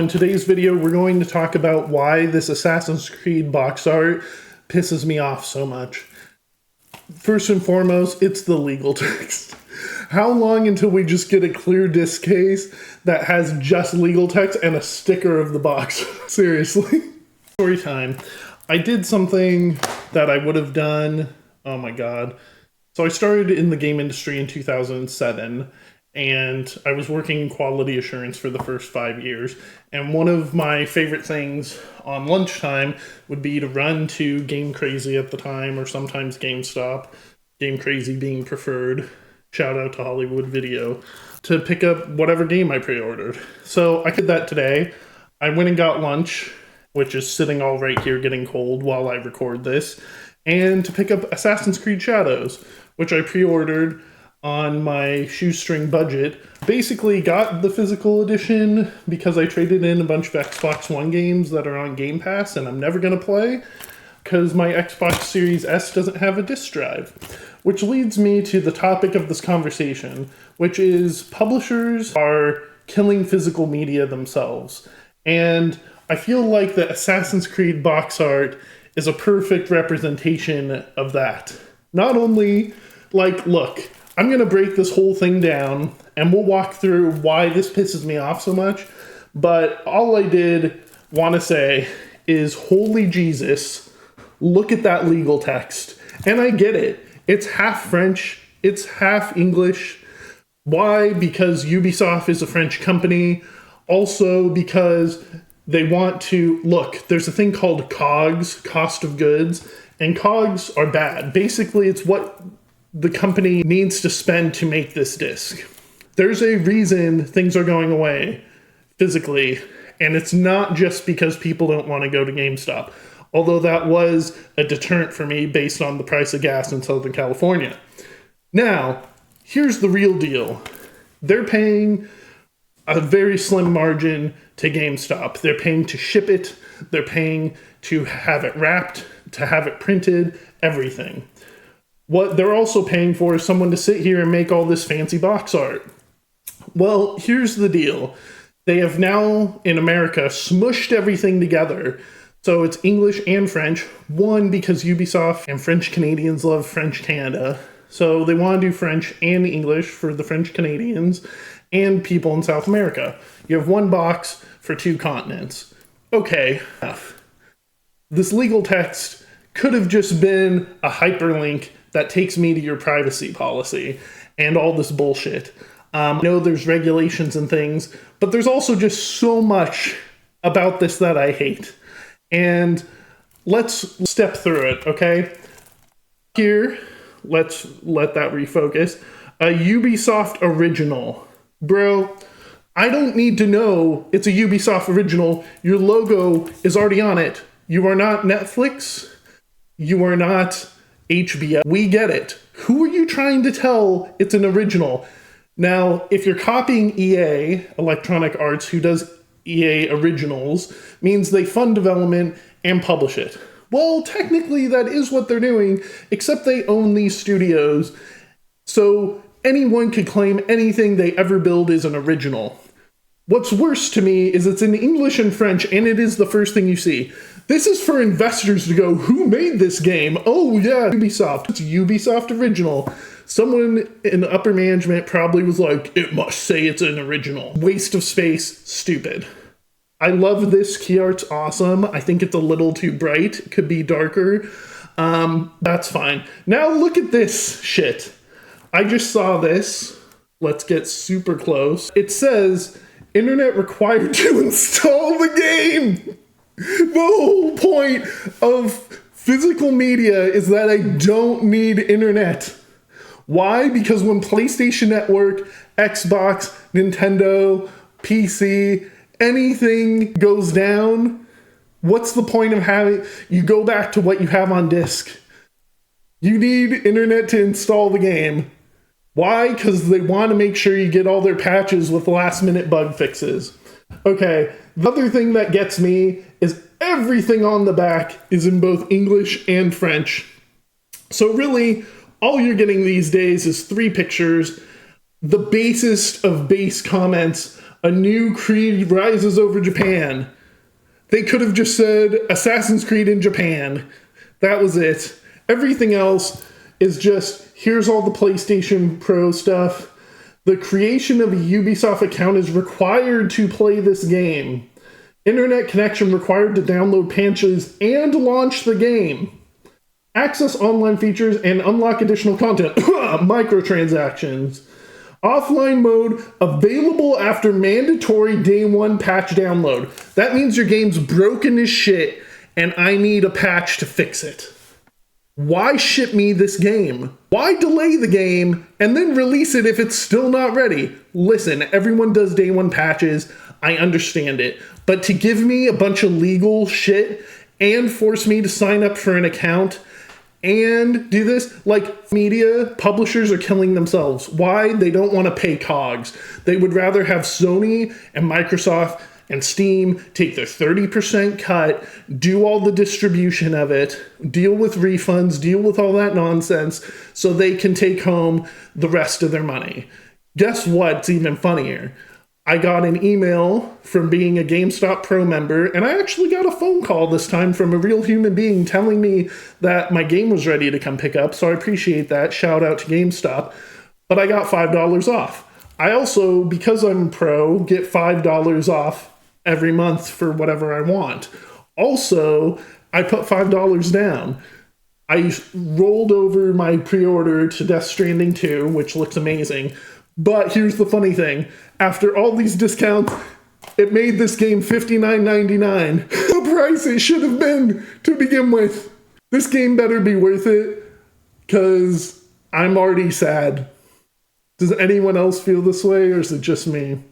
In today's video, we're going to talk about why this Assassin's Creed box art pisses me off so much. First and foremost, it's the legal text. How long until we just get a clear disc case that has just legal text and a sticker of the box? Seriously. Story time. I did something that I would have done, oh my god. So I started in the game industry in 2007. And I was working in quality assurance for the first 5 years. And one of my favorite things on lunchtime would be to run to Game Crazy at the time, or sometimes GameStop, Game Crazy being preferred. Shout out to Hollywood Video, to pick up whatever game I pre-ordered. So I did that today. I went and got lunch, which is sitting all right here getting cold while I record this, and to pick up Assassin's Creed Shadows, which I pre-ordered on my shoestring budget. Basically got the physical edition because I traded in a bunch of Xbox One games that are on Game Pass and I'm never going to play because my Xbox Series S doesn't have a disc drive. Which leads me to the topic of this conversation, which is publishers are killing physical media themselves. And I feel like the Assassin's Creed box art is a perfect representation of that. Not only, like, look, I'm going to break this whole thing down, and we'll walk through why this pisses me off so much, but all I did want to say is, holy Jesus, look at that legal text. And I get it. It's half French, it's half English. Why? Because Ubisoft is a French company. Also because they want to, look, there's a thing called COGS, cost of goods, and COGS are bad. Basically, it's what the company needs to spend to make this disc. There's a reason things are going away physically, and it's not just because people don't want to go to GameStop, although that was a deterrent for me based on the price of gas in Southern California. Now, here's the real deal. They're paying a very slim margin to GameStop. They're paying to ship it, they're paying to have it wrapped, to have it printed, everything. What they're also paying for is someone to sit here and make all this fancy box art. Well, here's the deal. They have now, in America, smushed everything together. So it's English and French. One, because Ubisoft and French Canadians love French Canada. So they want to do French and English for the French Canadians and people in South America. You have one box for two continents. Okay, enough. This legal text could have just been a hyperlink that takes me to your privacy policy and all this bullshit. I know there's regulations and things, but there's also just so much about this that I hate. And let's step through it, okay? Here, let's let that refocus. A Ubisoft original. Bro, I don't need to know it's a Ubisoft original. Your logo is already on it. You are not Netflix. You are not HBO. We get it. Who are you trying to tell it's an original? Now, if you're copying EA, Electronic Arts, who does EA originals, means they fund development and publish it. Well, technically that is what they're doing, except they own these studios. So anyone could claim anything they ever build is an original. What's worse to me is it's in English and French, and it is the first thing you see. This is for investors to go, who made this game? Oh yeah, Ubisoft. It's a Ubisoft original. Someone in upper management probably was like, it must say it's an original. Waste of space, stupid. I love this, key art's awesome. I think it's a little too bright, it could be darker. That's fine. Now look at this shit. I just saw this. Let's get super close. It says, internet required to install the game. The whole point of physical media is that I don't need internet. Why? Because when PlayStation Network, Xbox, Nintendo, PC, anything goes down, what's the point of having... You go back to what you have on disc. You need internet to install the game. Why? Because they want to make sure you get all their patches with last-minute bug fixes. Okay, the other thing that gets me is everything on the back is in both English and French. So really, all you're getting these days is 3 pictures, the basest of base comments A new creed rises over Japan. They could have just said Assassin's Creed in Japan. That was it. Everything else is just, here's all the PlayStation Pro stuff. The creation of a Ubisoft account is required to play this game. Internet connection required to download patches and launch the game. Access online features and unlock additional content. Microtransactions. Offline mode available after mandatory day one patch download. That means your game's broken as shit and I need a patch to fix it. Why ship me this game? Why delay the game and then release it if it's still not ready? Listen, everyone does day one patches. I understand it. But to give me a bunch of legal shit and force me to sign up for an account and do this, like, media publishers are killing themselves. Why? They don't want to pay COGS. They would rather have Sony and Microsoft and Steam take their 30% cut, do all the distribution of it, deal with refunds, deal with all that nonsense, so they can take home the rest of their money. Guess what's even funnier? I got an email from being a GameStop Pro member, and I actually got a phone call this time from a real human being telling me that my game was ready to come pick up, so I appreciate that. Shout out to GameStop. But I got $5 off. I also, because I'm pro, get $5 off every month for whatever I want. Also, I put $5 down. I rolled over my pre-order to Death Stranding 2, which looks amazing. But here's the funny thing. After all these discounts, it made this game $59.99. The price it should have been to begin with. This game better be worth it, because I'm already sad. Does anyone else feel this way, or is it just me?